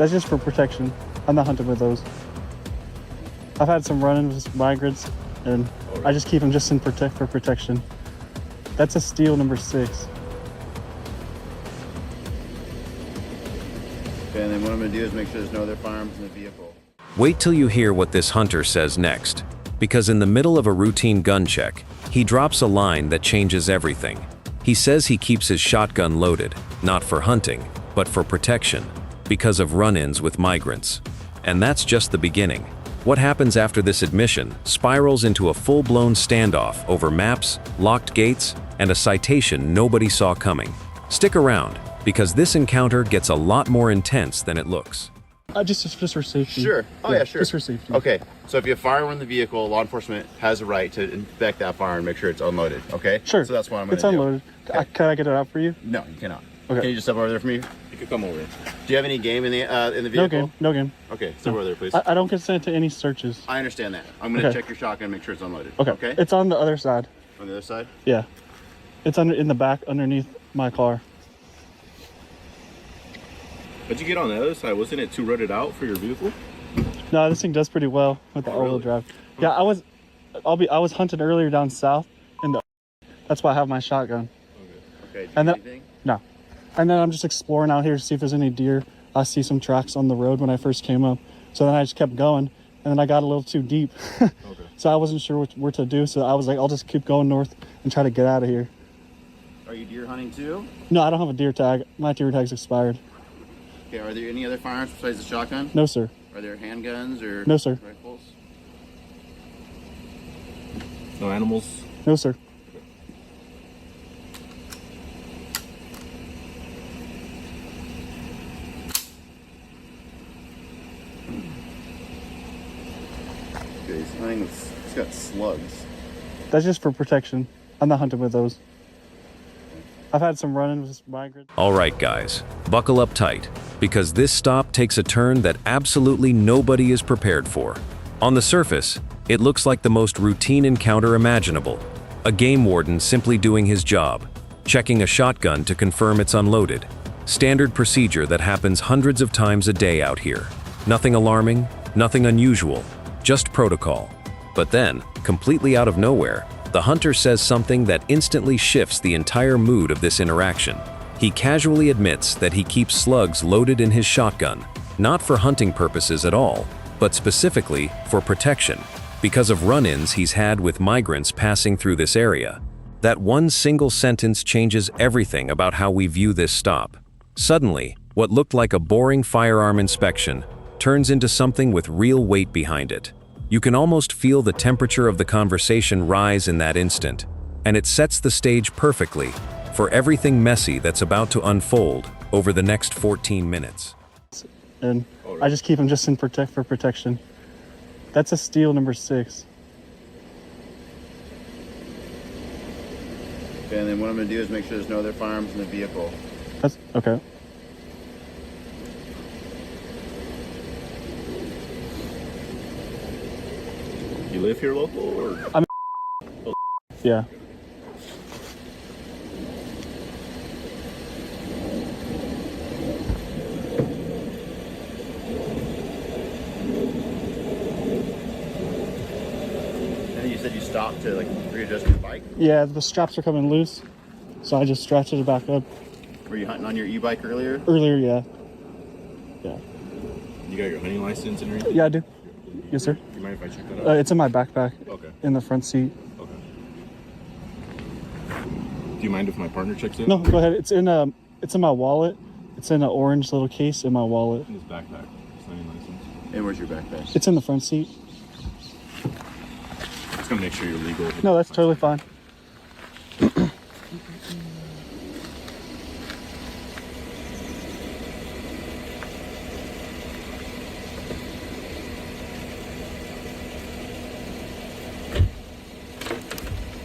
That's just for protection. I'm not hunting with those. I've had some run-ins with migrants, and I just keep them just in for protection. That's a steal number 6. Okay, and then what I'm going to do is make sure there's no other firearms in the vehicle. Wait till you hear what this hunter says next, because in the middle of a routine gun check, he drops a line that changes everything. He says he keeps his shotgun loaded, not for hunting, but for protection, because of run-ins with migrants. And that's just the beginning. What happens after this admission spirals into a full-blown standoff over maps, locked gates, and a citation nobody saw coming. Stick around, because this encounter gets a lot more intense than it looks. Just for safety. Sure. Oh yeah, sure. Just for safety. Okay, so if you have a firearm in the vehicle, law enforcement has a right to inspect that firearm and make sure it's unloaded, okay? Sure. So that's what I'm going It's to do. unloaded. Okay. Can I get it out for you? No, you cannot. Okay. Can you just step over there for me? You can come over. Do you have any game in the vehicle? No game. No game. Okay, step over there, please. I don't consent to any searches. I understand that. I'm going to check your shotgun and make sure it's unloaded. Okay. Okay? It's on the other side. On the other side? Yeah. It's in the back underneath my car. How'd you get on the other side? Wasn't it too rutted out for your vehicle? No, this thing does pretty well with the all-wheel drive. Yeah, I was hunting earlier down south in the. That's why I have my shotgun. Okay. And then anything? no, and then I'm just exploring out here to see if there's any deer. I see some tracks on the road when I first came up, so then I just kept going, and then I got a little too deep, so I wasn't sure what to do. So I was like, I'll just keep going north and try to get out of here. Are you deer hunting too? No, I don't have a deer tag. My deer tag's expired. Okay. Are there any other firearms besides the shotgun? No, sir. Are there handguns or No, sir. rifles? No animals? No, sir. Okay, he's hunting with, he's got slugs. That's just for protection. I'm not hunting with those. I've had some run-ins with migrants. All right, guys, buckle up tight, because this stop takes a turn that absolutely nobody is prepared for. On the surface, it looks like the most routine encounter imaginable. A game warden simply doing his job, checking a shotgun to confirm it's unloaded. Standard procedure that happens hundreds of times a day out here. Nothing alarming, nothing unusual, just protocol. But then, completely out of nowhere, the hunter says something that instantly shifts the entire mood of this interaction. He casually admits that he keeps slugs loaded in his shotgun, not for hunting purposes at all, but specifically for protection, because of run-ins he's had with migrants passing through this area. That one single sentence changes everything about how we view this stop. Suddenly, what looked like a boring firearm inspection turns into something with real weight behind it. You can almost feel the temperature of the conversation rise in that instant, and it sets the stage perfectly for everything messy that's about to unfold over the next 14 minutes. And I just keep them just for protection. That's a steal number 6. Okay, and then what I'm going to do is make sure there's no other firearms in the vehicle. That's okay. You live here local or? Yeah. And you said you stopped to like readjust your bike? Yeah, the straps are coming loose, so I just stretched it back up. Were you hunting on your e-bike earlier? Earlier, yeah. Yeah. You got your hunting license and everything? Yeah, I do. Yes, sir. You mind if I check that out? It's in my backpack. Okay. In the front seat. Okay. Do you mind if my partner checks it? No, go ahead. It's in my wallet. It's in an orange little case in my wallet. In his backpack. His hunting license. And where's your backpack? It's in the front seat. Just gonna make sure you're legal. No, that's totally fine.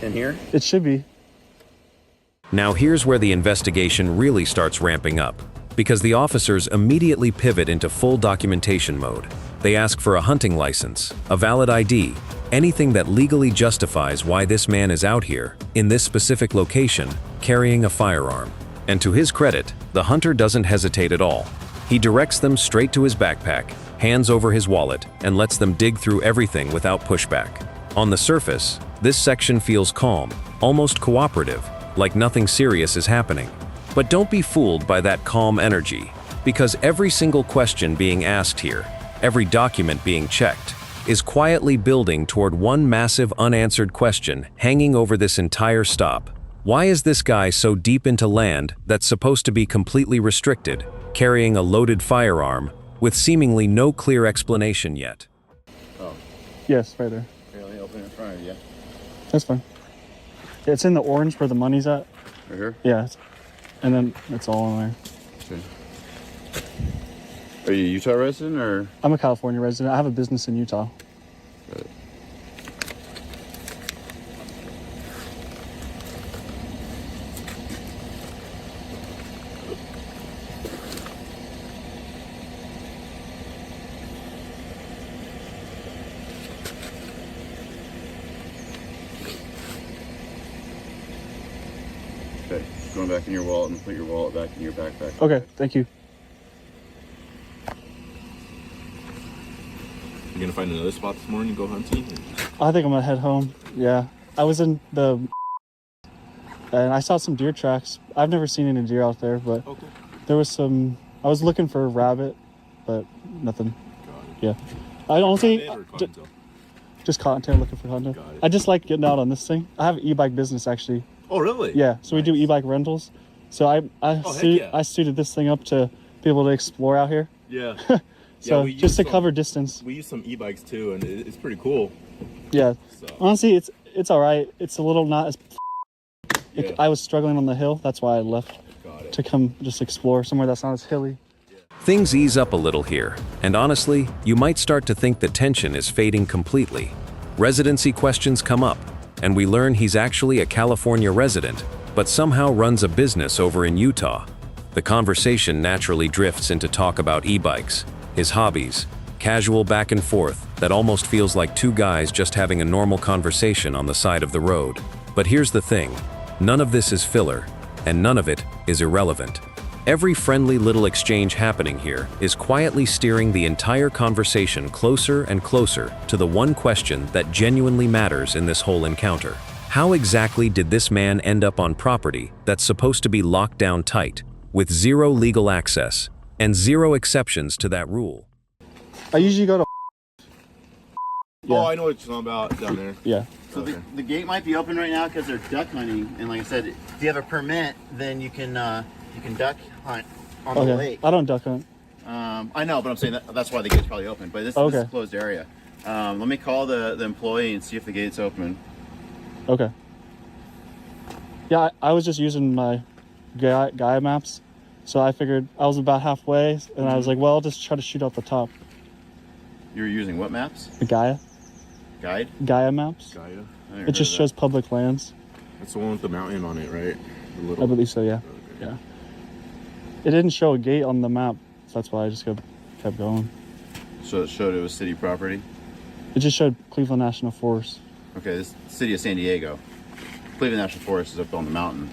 In here? It should be. Now here's where the investigation really starts ramping up, because the officers immediately pivot into full documentation mode. They ask for a hunting license, a valid ID, anything that legally justifies why this man is out here, in this specific location, carrying a firearm. And to his credit, the hunter doesn't hesitate at all. He directs them straight to his backpack, hands over his wallet, and lets them dig through everything without pushback. On the surface, this section feels calm, almost cooperative, like nothing serious is happening. But don't be fooled by that calm energy, because every single question being asked here, every document being checked, is quietly building toward one massive unanswered question hanging over this entire stop. Why is this guy so deep into land that's supposed to be completely restricted, carrying a loaded firearm, with seemingly no clear explanation yet? Oh. Yes, right there. Okay, let me open it in front of you. That's fine. It's in the orange where the money's at. Right here? Yeah. And then it's all in there. Okay. Are you a Utah resident or? I'm a California resident. I have a business in Utah. Got it. Okay, going back in your wallet and put your wallet back in your backpack. Okay, thank you. You gonna find another spot this morning and go hunting? I think I'm gonna head home. Yeah. I was in the and I saw some deer tracks. I've never seen any deer out there, but Oh, cool. there was some. I was looking for a rabbit, but nothing. Got it. Yeah. I don't think Cottontail or cottontail? just cottontail, looking for Honda. Got it. I just like getting out on this thing. I have an e-bike business actually. Oh, really? Yeah, so we do Nice. e-bike rentals. So I heck yeah. I suited this thing up to be able to explore out here. Yeah. So we just use to some- cover distance. We use some e-bikes too, and it's pretty cool. Yeah. So, Honestly, it's all right. It's a little not as. yeah. I was struggling on the hill. That's why I left Got it. to come just explore somewhere that's not as hilly. Things ease up a little here, and honestly, you might start to think the tension is fading completely. Residency questions come up, and we learn he's actually a California resident, but somehow runs a business over in Utah. The conversation naturally drifts into talk about e-bikes, his hobbies, casual back and forth that almost feels like two guys just having a normal conversation on the side of the road. But here's the thing, none of this is filler, and none of it is irrelevant. Every friendly little exchange happening here is quietly steering the entire conversation closer and closer to the one question that genuinely matters in this whole encounter. How exactly did this man end up on property that's supposed to be locked down tight, with zero legal access, and zero exceptions to that rule? I usually go to. Yeah. Oh, I know what you're talking about down there. Yeah. So Okay. the gate might be open right now because they're duck hunting, and like I said, if you have a permit, then you can duck hunt on the Okay. lake. I don't duck hunt. I know, but I'm saying that's why the gate's probably open. But this is Okay. a closed area. Let me call the employee and see if the gate's open. Okay. Yeah, I was just using my Gaia maps, so I figured I was about halfway, and I was like, well, I'll just try to shoot out the top. You're using what maps? The Gaia Guide? maps. Gaia. I never It heard just of shows public lands. That's the one with the mountain on it, right? The little. I believe so. Yeah. Okay. Yeah. It didn't show a gate on the map, so that's why I just kept going. that. So it showed it was city property. It just showed Cleveland National Forest. Okay, this is the city of San Diego. Cleveland National Forest is up on the mountain.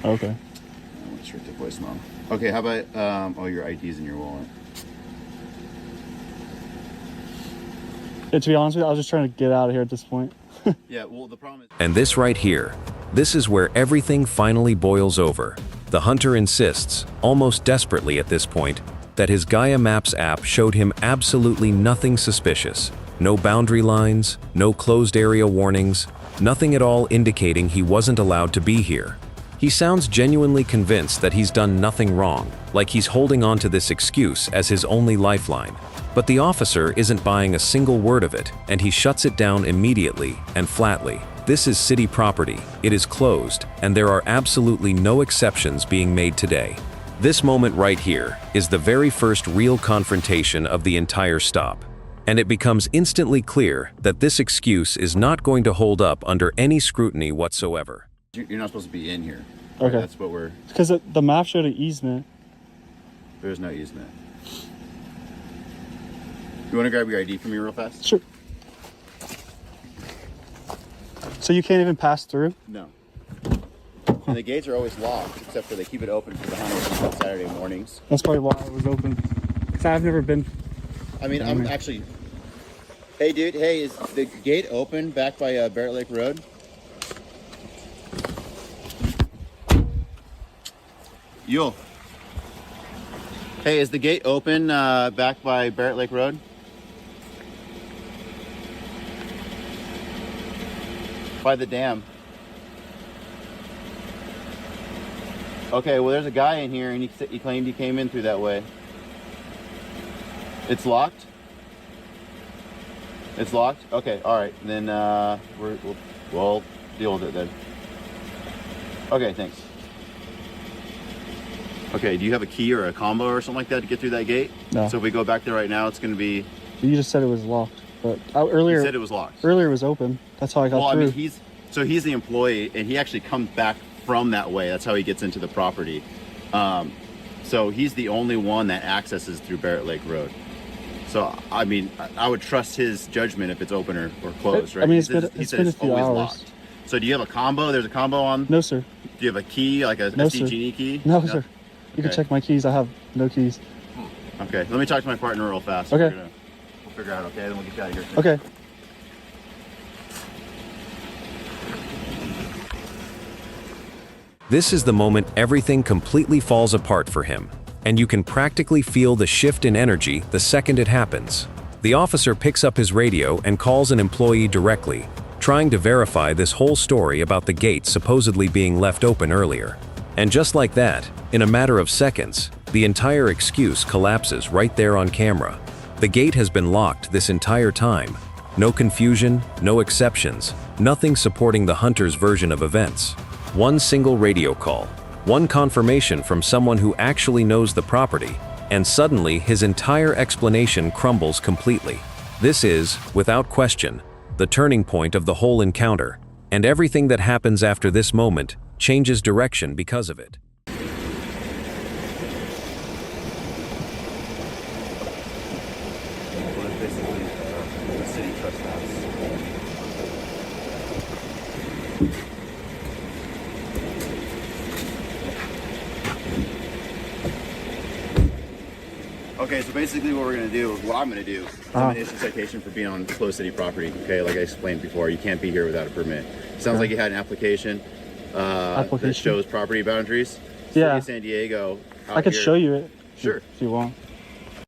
Okay. I went straight to voicemail. Okay, how about all your IDs in your wallet? Yeah, to be honest with you, I was just trying to get out of here at this point. Yeah, well, the problem is. And this right here, this is where everything finally boils over. The hunter insists, almost desperately at this point, that his Gaia Maps app showed him absolutely nothing suspicious. No boundary lines, no closed area warnings, nothing at all indicating he wasn't allowed to be here. He sounds genuinely convinced that he's done nothing wrong, like he's holding on to this excuse as his only lifeline. But the officer isn't buying a single word of it, and he shuts it down immediately and flatly. This is city property, it is closed, and there are absolutely no exceptions being made today. This moment right here is the very first real confrontation of the entire stop. And it becomes instantly clear that this excuse is not going to hold up under any scrutiny whatsoever. You're not supposed to be in here. Okay. That's what we're. Because the map showed an easement. There's no easement. You want to grab your ID from me real fast? Sure. So you can't even pass through? No. And the gates are always locked, except for they keep it open for the hunters on Saturday mornings. That's probably why it was open. 'Cause I've never been. I mean, I'm actually... Hey, dude. Hey, is the gate open back by Barrett Lake Road? Yule. Hey, is the gate open back by Barrett Lake Road? By the dam. Okay, well, there's a guy in here, and he claimed he came in through that way. It's locked? It's locked? Okay, all right. Then we'll deal with it then. Okay, thanks. Okay, do you have a key or a combo or something like that to get through that gate? No. So if we go back there right now, it's going to be... You just said it was locked, but earlier... You said it was locked. Earlier it was open. That's how I got through. I mean, he's the employee, and he actually comes back from that way. That's how he gets into the property. So he's the only one that accesses through Barrett Lake Road. So, I mean, I would trust his judgment if it's open or closed, right? I mean, He said been a few hours. Locked. So do you have a combo? There's a combo on? No, sir. Do you have a key, like a No, SDG key? No, sir. You can check my keys. I have no keys. Okay, let me talk to my partner real fast. Okay. We'll figure out, okay? Then we'll get you out of here. Okay. This is the moment everything completely falls apart for him, and you can practically feel the shift in energy the second it happens. The officer picks up his radio and calls an employee directly, trying to verify this whole story about the gate supposedly being left open earlier. And just like that, in a matter of seconds, the entire excuse collapses right there on camera. The gate has been locked this entire time. No confusion, no exceptions, nothing supporting the hunter's version of events. One single radio call, one confirmation from someone who actually knows the property, and suddenly his entire explanation crumbles completely. This is, without question, the turning point of the whole encounter, and everything that happens after this moment changes direction because of it. Okay, so basically what we're going to do, what I'm going to do, is I'm going to issue a citation for being on closed city property. Okay, like I explained before, you can't be here without a permit. Sounds like you had an application, that shows property boundaries. Yeah. City of San Diego. I could show you it. Sure. If you want.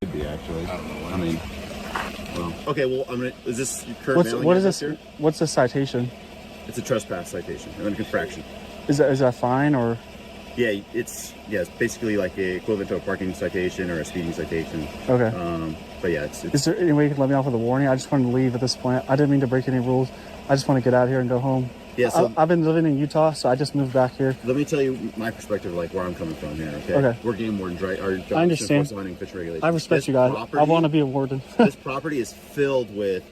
Could be actually. I don't know. I mean, well, okay. Well, I'm gonna. Is this your current mailing What is address this? here? What's the citation? It's a trespass citation, an infraction. Is that fine or? Yeah, it's basically like a equivalent to a parking citation or a speeding citation. Okay. But yeah, it's Is there any way you can let me off with a warning? I just wanted to leave at this point. I didn't mean to break any rules. I just want to get out of here and go home. Yeah, so I've been living in Utah, so I just moved back here. let me tell you my perspective, like where I'm coming from here. Okay. Okay. We're game wardens, right? Our job I is understand. to enforce hunting fish regulations. I respect This you guys. I property- want to be a warden. This property is filled with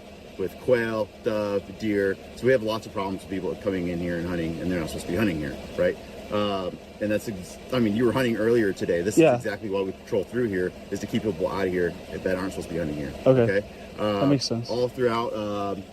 quail, dove, deer. So we have lots of problems with people coming in here and hunting, and they're not supposed to be hunting here, right? And that's, I mean, you were hunting earlier today. This is exactly why we patrol through here, is to keep people out of here that aren't supposed to be hunting here. Okay. That makes sense. All throughout.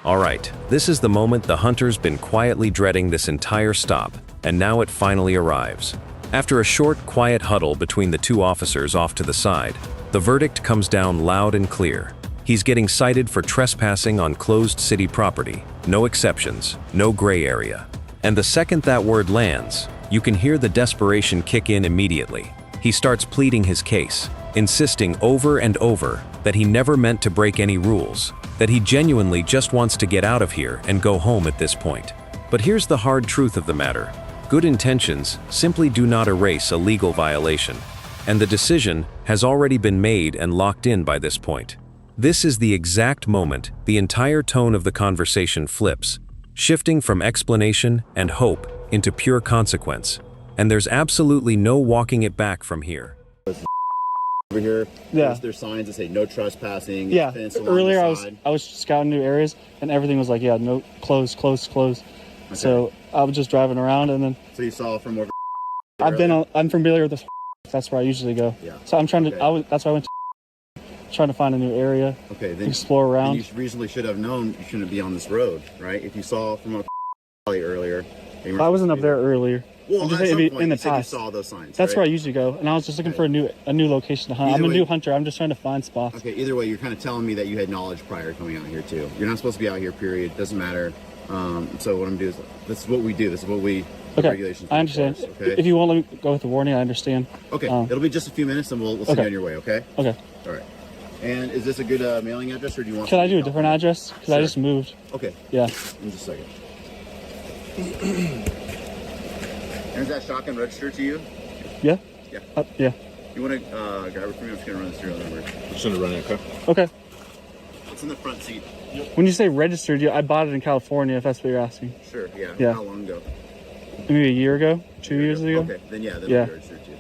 All right, this is the moment the hunter's been quietly dreading this entire stop, and now it finally arrives. After a short, quiet huddle between the two officers off to the side, the verdict comes down loud and clear. He's getting cited for trespassing on closed city property. No exceptions, no gray area. And the second that word lands, you can hear the desperation kick in immediately. He starts pleading his case, insisting over and over that he never meant to break any rules, that he genuinely just wants to get out of here and go home at this point. But here's the hard truth of the matter. Good intentions simply do not erase a legal violation, and the decision has already been made and locked in by this point. This is the exact moment the entire tone of the conversation flips, shifting from explanation and hope into pure consequence. And there's absolutely no walking it back from here. Over here, Yeah. there's signs that say no trespassing. Yeah. Fence along Earlier the I side. was scouting new areas, and everything was like, yeah, no, close. Okay. So I was just driving around, and then So you saw from over. I'm familiar with this. That's where I usually go. Yeah. So I'm trying to. Okay. That's why I went to trying to find a new area, Okay, then explore then around. you reasonably should have known you shouldn't be on this road, right? If you saw from a earlier, You I wasn't supposed up to be there earlier. Well, I'm just at saying some maybe point, in the you said past. you saw those signs. That's right? where I usually go, and I was just looking for a new location to hunt. Either I'm a way- new hunter. I'm just trying to find spots. Okay, either way, you're kind of telling me that you had knowledge prior coming out here too. You're not supposed to be out here, period. Doesn't matter. So what I'm gonna do is, this is what we do. This is what we, Okay, regulations I understand. enforce, okay? If you want to let me go with the warning, I understand. Okay, it'll be just a few minutes and we'll send okay. you on your way, okay? Okay. All right. And is this a good mailing address, or do you want Can I do a something different else? address? Because I Sure. just moved. Okay, Yeah. in just a second. And is that shotgun registered to you? Yeah? Yeah. Yeah. You want to grab it from me? I'm just going to run the serial number. Just gonna run it, okay? Okay. It's in the front seat. When you say registered, I bought it in California, if that's what you're asking. Sure, yeah. Yeah. How long ago? Maybe a year ago? 2 years ago? Okay, then yeah, that'll Yeah. be registered too.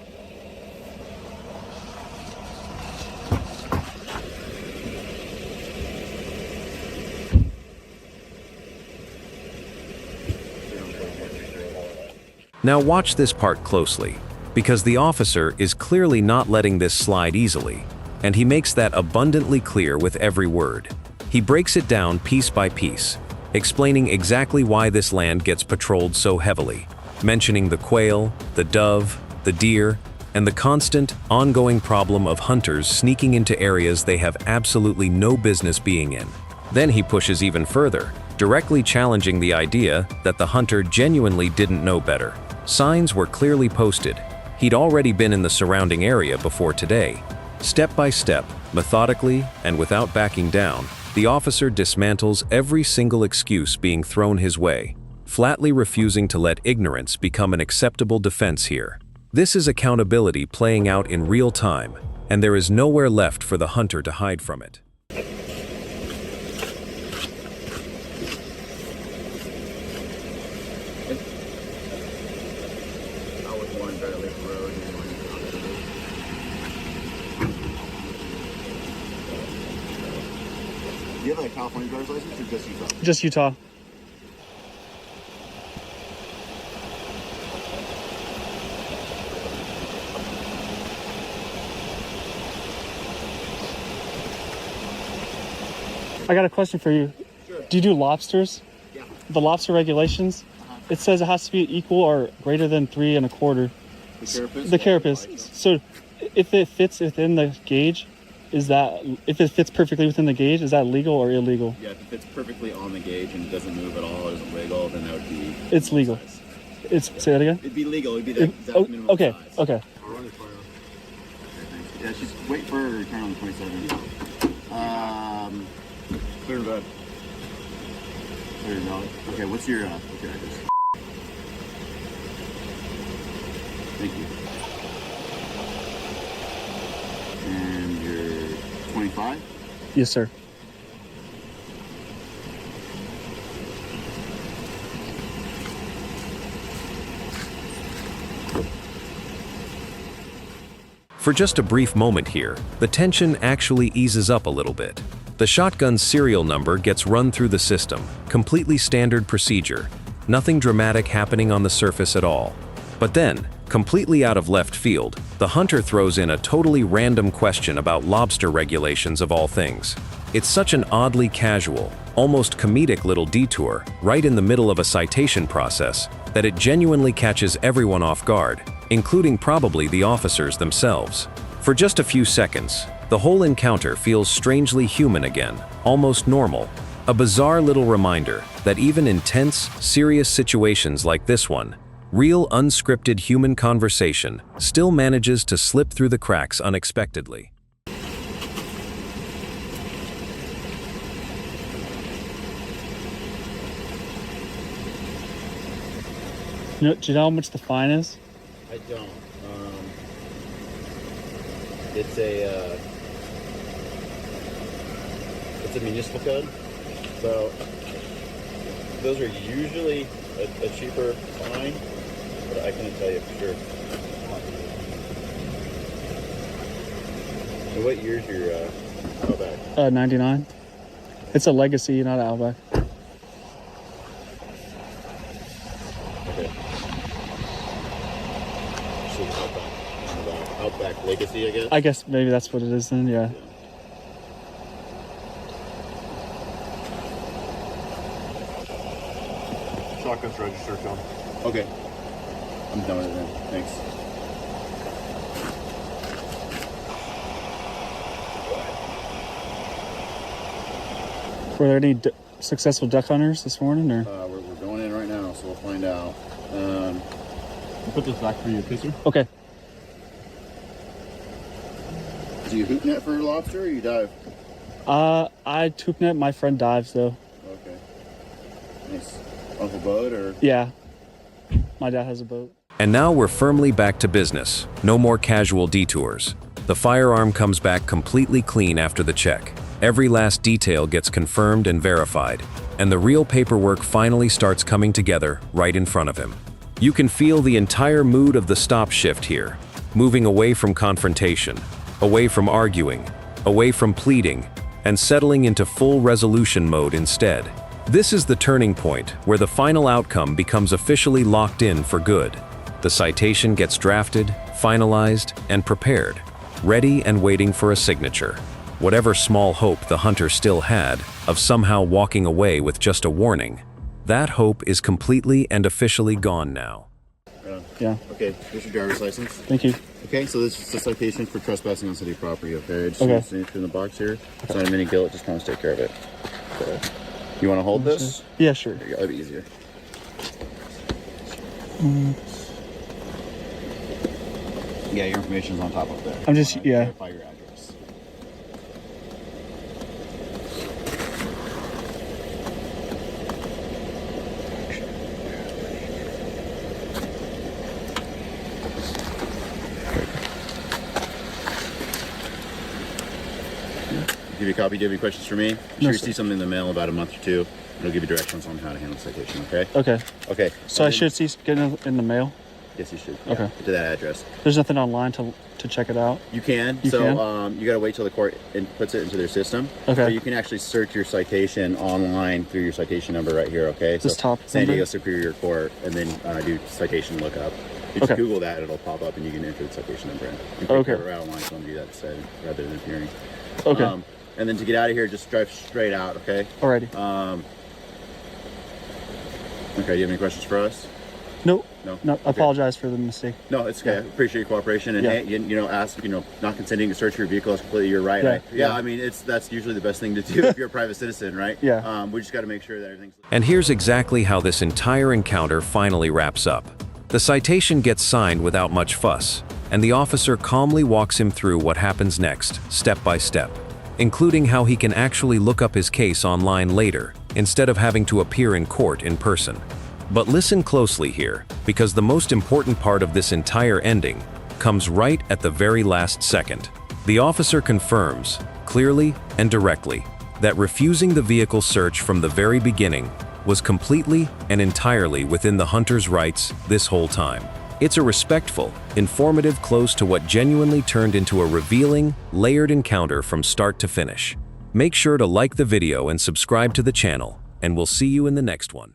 Now watch this part closely, because the officer is clearly not letting this slide easily, and he makes that abundantly clear with every word. He breaks it down piece by piece, explaining exactly why this land gets patrolled so heavily, mentioning the quail, the dove, the deer, and the constant, ongoing problem of hunters sneaking into areas they have absolutely no business being in. Then he pushes even further, directly challenging the idea that the hunter genuinely didn't know better. Signs were clearly posted. He'd already been in the surrounding area before today. Step by step, methodically, and without backing down, the officer dismantles every single excuse being thrown his way, flatly refusing to let ignorance become an acceptable defense here. This is accountability playing out in real time, and there is nowhere left for the hunter to hide from it. Do you have a California driver's license or just Utah? Just Utah. I got a question for you. Sure. Do you do lobsters? Yeah. The lobster regulations? It says it has to be equal or greater than 3 1/4. The carapace? The carapace. So if it fits within the gauge, if it fits perfectly within the gauge, is that legal or illegal? Yeah, if it fits perfectly on the gauge and it doesn't move at all, or isn't wiggle, then that would be... It's legal. size. Say that again? It'd be legal. It'd be the exact minimum Okay, size. okay. I'll run it for you. Okay, thanks. Yeah, she's wait for her to return on the 27th. Clear bed. Clear bed. Okay, what's your okay address? Thank you. And you're 25? Yes, sir. For just a brief moment here, the tension actually eases up a little bit. The shotgun's serial number gets run through the system, completely standard procedure, nothing dramatic happening on the surface at all. But then, completely out of left field, the hunter throws in a totally random question about lobster regulations of all things. It's such an oddly casual, almost comedic little detour right in the middle of a citation process that it genuinely catches everyone off guard, including probably the officers themselves. For just a few seconds, the whole encounter feels strangely human again, almost normal. A bizarre little reminder that even in tense, serious situations like this one, real unscripted human conversation still manages to slip through the cracks unexpectedly. Do you know how much the fine is? I don't. It's a municipal code, so those are usually a cheaper fine, but I couldn't tell you for sure. So what year's your Outback? 99. It's a Legacy, not an Outback. Okay. So Outback Legacy, I guess? I guess maybe that's what it is then, yeah. Shotgun's registered, John. Okay. I'm done with it then. Thanks. Were there any successful duck hunters this morning, or? We're going in right now, so we'll find out. I'll put this back for you, Kisser. Okay. Do you hoop net for lobster or you dive? I hoop net. My friend dives though. Okay. Nice. Off a boat or? Yeah. My dad has a boat. And now we're firmly back to business. No more casual detours. The firearm comes back completely clean after the check. Every last detail gets confirmed and verified, and the real paperwork finally starts coming together right in front of him. You can feel the entire mood of the stop shift here, moving away from confrontation, away from arguing, away from pleading, and settling into full resolution mode instead. This is the turning point where the final outcome becomes officially locked in for good. The citation gets drafted, finalized, and prepared, ready and waiting for a signature. Whatever small hope the hunter still had of somehow walking away with just a warning, that hope is completely and officially gone now. Yeah. Okay, here's your driver's license. Thank you. Okay, so this is a citation for trespassing on city property, okay? I just Okay. need to signature in the box here. It's not any guilt, just promise to take care of it. So, you want to hold this? Yeah, sure. There you go, that'll be easier. Yeah, your information's on top of there. I'm just, yeah. Verify your address. Give you a copy. Do you have any questions for me? You should No, receive something in the mail in about a month or two. It'll give you directions on how to handle the citation, okay? Okay. Okay. So I should see getting in the mail. Yes, you should. Okay. To that address. There's nothing online to check it out. You can. You so can? You got to wait till the court puts it into their system. Okay. But you can actually search your citation online through your citation number right here. Okay. This so top San number? Diego Superior Court, and then do citation lookup. If Okay. you Google that, it'll pop up, and you can enter the citation number in. You can Okay. right online, so I'm gonna do that instead rather than appearing. Okay. And then to get out of here, just drive straight out. Okay. Alrighty. Okay. Do you have any questions for us? Nope. No. No. I Okay. apologize for the mistake. No, it's okay. I appreciate your cooperation and Yeah. hey, you know, ask, not consenting to search your vehicle is completely your right. Yeah. Yeah. Yeah. I mean, that's usually the best thing to do if you're a private citizen, right? Yeah. We just got to make sure that everything's. And here's exactly how this entire encounter finally wraps up. The citation gets signed without much fuss, and the officer calmly walks him through what happens next, step by step, including how he can actually look up his case online later, instead of having to appear in court in person. But listen closely here, because the most important part of this entire ending comes right at the very last second. The officer confirms, clearly and directly, that refusing the vehicle search from the very beginning was completely and entirely within the hunter's rights this whole time. It's a respectful, informative close to what genuinely turned into a revealing, layered encounter from start to finish. Make sure to like the video and subscribe to the channel, and we'll see you in the next one.